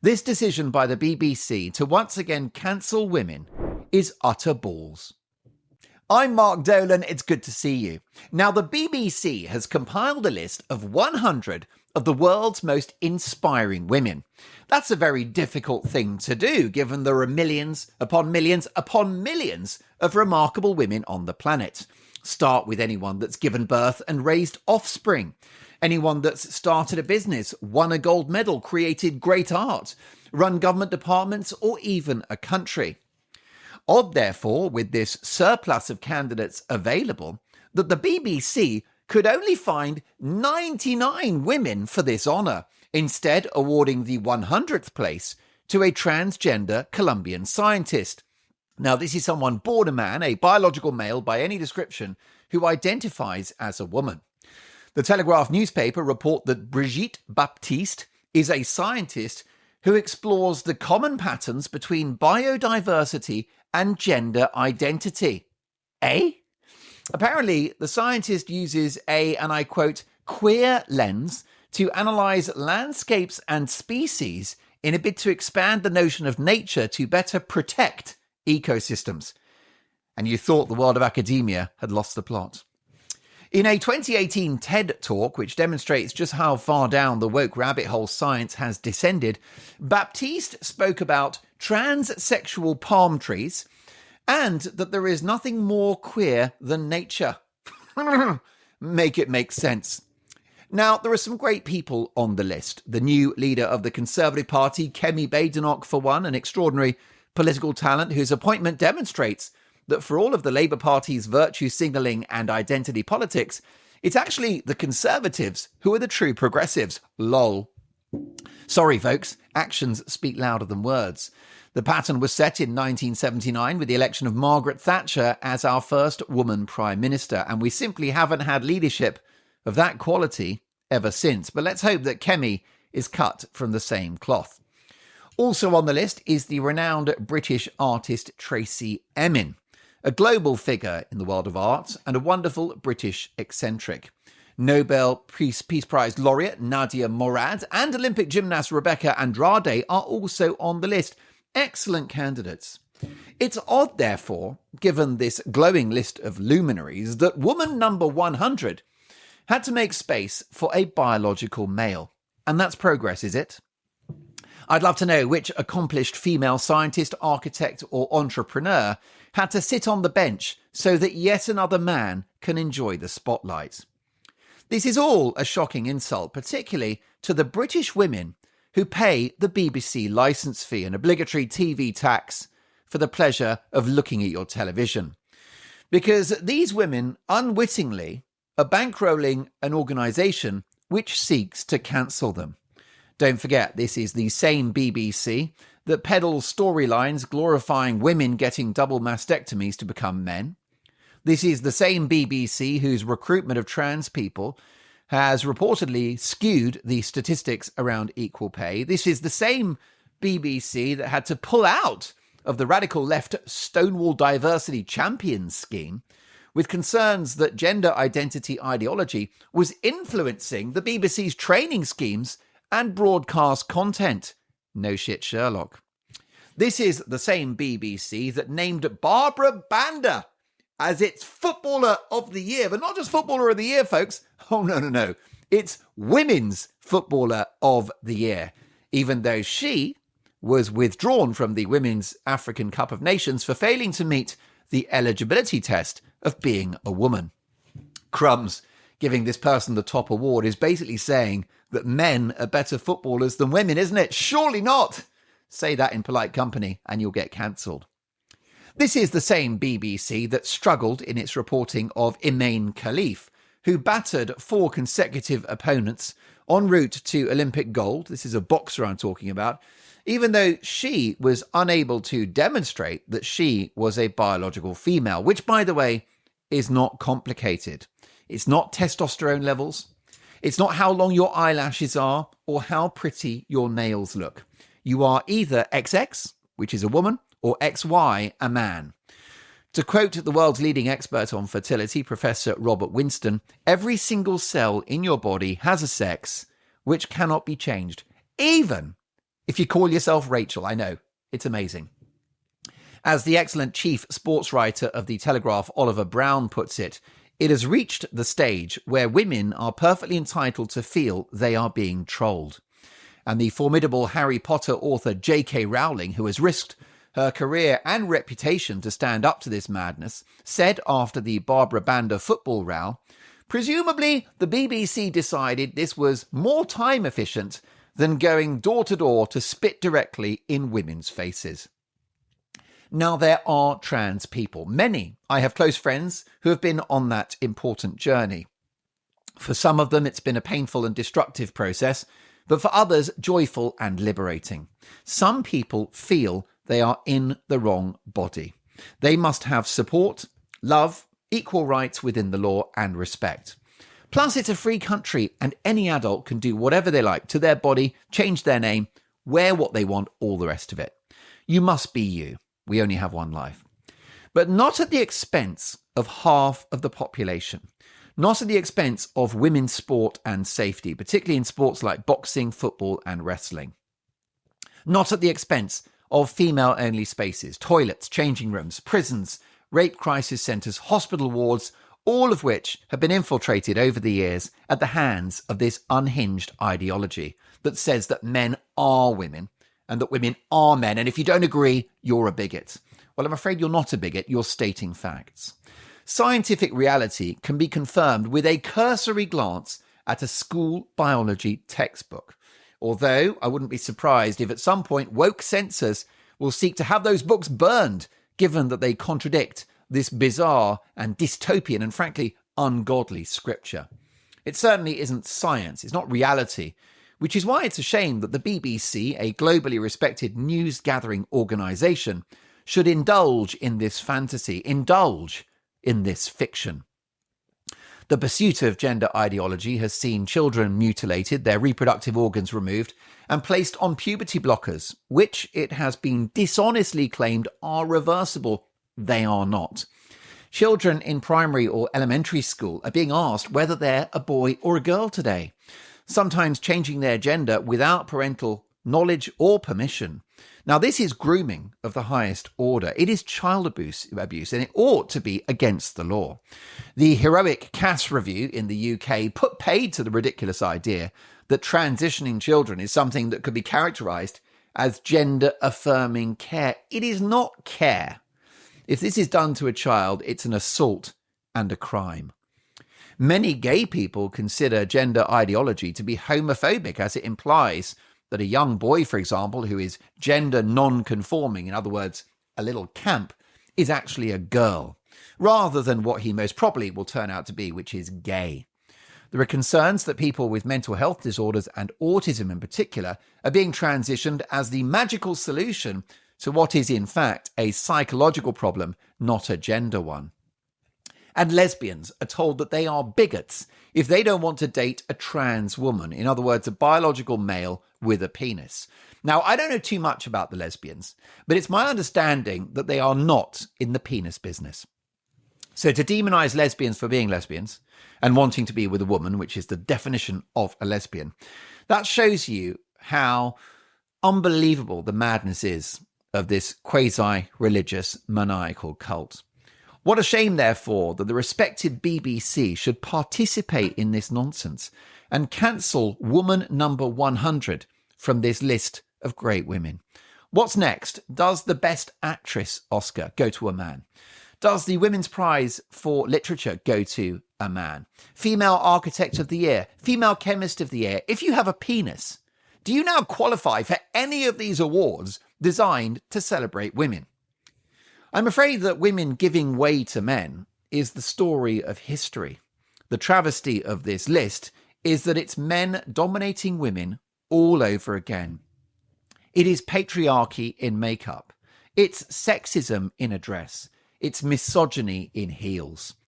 This decision by the BBC to once again cancel women is utter balls. I'm Mark Dolan, it's good to see you. Now, the BBC has compiled a list of 100 of the world's most inspiring women. That's a very difficult thing to do, given there are millions upon millions upon millions of remarkable women on the planet. Start with anyone that's given birth and raised offspring. Anyone that's started a business, won a gold medal, created great art, run government departments, or even a country. Odd, therefore, with this surplus of candidates available, that the BBC could only find 99 women for this honour, instead awarding the 100th place to a transgender Colombian scientist. Now, this is someone born a man, a biological male by any description, who identifies as a woman. The Telegraph newspaper report that Brigitte Baptiste is a scientist who explores the common patterns between biodiversity and gender identity. Apparently, the scientist uses a, and I quote, queer lens to analyse landscapes and species in a bid to expand the notion of nature to better protect ecosystems. And you thought the world of academia had lost the plot. In a 2018 TED Talk, which demonstrates just how far down the woke rabbit hole science has descended, Baptiste spoke about transsexual palm trees and that there is nothing more queer than nature. Make it make sense. Now, there are some great people on the list. The new leader of the Conservative Party, Kemi Badenoch, for one, an extraordinary political talent whose appointment demonstrates that for all of the Labour Party's virtue signalling and identity politics, it's actually the Conservatives who are the true progressives. Lol. Sorry, folks, actions speak louder than words. The pattern was set in 1979 with the election of Margaret Thatcher as our first woman Prime Minister, and we simply haven't had leadership of that quality ever since. But let's hope that Kemi is cut from the same cloth. Also on the list is the renowned British artist Tracey Emin, a global figure in the world of art and a wonderful British eccentric. Nobel Peace Prize laureate Nadia Morad and Olympic gymnast Rebecca Andrade are also on the list. Excellent candidates. It's odd, therefore, given this glowing list of luminaries, that woman number 100 had to make space for a biological male. And that's progress, is it? I'd love to know which accomplished female scientist, architect, or entrepreneur had to sit on the bench so that yet another man can enjoy the spotlight. This is all a shocking insult, particularly to the British women who pay the BBC licence fee, an obligatory TV tax, for the pleasure of looking at your television. Because these women unwittingly are bankrolling an organisation which seeks to cancel them. Don't forget, this is the same BBC that peddles storylines glorifying women getting double mastectomies to become men. This is the same BBC whose recruitment of trans people has reportedly skewed the statistics around equal pay. This is the same BBC that had to pull out of the radical left Stonewall Diversity Champions scheme with concerns that gender identity ideology was influencing the BBC's training schemes and broadcast content. No shit, Sherlock. This is the same BBC that named Barbara Banda as its Footballer of the Year. But not just Footballer of the Year, folks. Oh, no. It's Women's Footballer of the Year, even though she was withdrawn from the Women's African Cup of Nations for failing to meet the eligibility test of being a woman. Crumbs. Giving this person the top award is basically saying that men are better footballers than women, isn't it? Surely not. Say that in polite company and you'll get cancelled. This is the same BBC that struggled in its reporting of Imaine Khalif, who battered 4 consecutive opponents en route to Olympic gold. This is a boxer I'm talking about, even though she was unable to demonstrate that she was a biological female, which, by the way, is not complicated. It's not testosterone levels. It's not how long your eyelashes are or how pretty your nails look. You are either XX, which is a woman, or XY, a man. To quote the world's leading expert on fertility, Professor Robert Winston, every single cell in your body has a sex which cannot be changed, even If you call yourself Rachel, I know, it's amazing. As the excellent chief sports writer of The Telegraph, Oliver Brown, puts it, it has reached the stage where women are perfectly entitled to feel they are being trolled. And the formidable Harry Potter author J.K. Rowling, who has risked her career and reputation to stand up to this madness, said after the Barbara Banda football row, presumably the BBC decided this was more time efficient than going door to door to spit directly in women's faces. Now, there are trans people. Many. I have close friends who have been on that important journey. For some of them, it's been a painful and destructive process, but for others, joyful and liberating. Some people feel they are in the wrong body. They must have support, love, equal rights within the law, and respect. Plus, it's a free country, and any adult can do whatever they like to their body, change their name, wear what they want, all the rest of it. You must be you. We only have one life. But not at the expense of half of the population. Not at the expense of women's sport and safety, particularly in sports like boxing, football, and wrestling. Not at the expense of female-only spaces, toilets, changing rooms, prisons, rape crisis centres, hospital wards, all of which have been infiltrated over the years at the hands of this unhinged ideology that says that men are women and that women are men, and if you don't agree, you're a bigot. Well, I'm afraid you're not a bigot, you're stating facts. Scientific reality can be confirmed with a cursory glance at a school biology textbook. Although I wouldn't be surprised if at some point woke censors will seek to have those books burned, given that they contradict this bizarre and dystopian and frankly ungodly scripture. It certainly isn't science, it's not reality, which is why it's a shame that the BBC, a globally respected news-gathering organisation, should indulge in this fantasy, indulge in this fiction. The pursuit of gender ideology has seen children mutilated, their reproductive organs removed, and placed on puberty blockers, which it has been dishonestly claimed are reversible. They are not. Children in primary or elementary school are being asked whether they're a boy or a girl today, sometimes changing their gender without parental knowledge or permission. Now, this is grooming of the highest order. It is child abuse, and it ought to be against the law. The heroic Cass Review in the UK put paid to the ridiculous idea that transitioning children is something that could be characterised as gender-affirming care. It is not care. If this is done to a child, it's an assault and a crime. Many gay people consider gender ideology to be homophobic, as it implies that a young boy, for example, who is gender non-conforming, in other words, a little camp, is actually a girl, rather than what he most probably will turn out to be, which is gay. There are concerns that people with mental health disorders and autism in particular are being transitioned as the magical solution to what is in fact a psychological problem, not a gender one. And lesbians are told that they are bigots if they don't want to date a trans woman, in other words, a biological male with a penis. Now, I don't know too much about the lesbians, but it's my understanding that they are not in the penis business. So to demonize lesbians for being lesbians and wanting to be with a woman, which is the definition of a lesbian, that shows you how unbelievable the madness is of this quasi-religious maniacal cult. What a shame, therefore, that the respected BBC should participate in this nonsense and cancel woman number 100 from this list of great women. What's next? Does the Best Actress Oscar go to a man? Does the Women's Prize for Literature go to a man? Female Architect of the Year? Female Chemist of the Year? If you have a penis, do you now qualify for any of these awards designed to celebrate women? I'm afraid that women giving way to men is the story of history. The travesty of this list is that it's men dominating women all over again. It is patriarchy in makeup. It's sexism in a dress. It's misogyny in heels.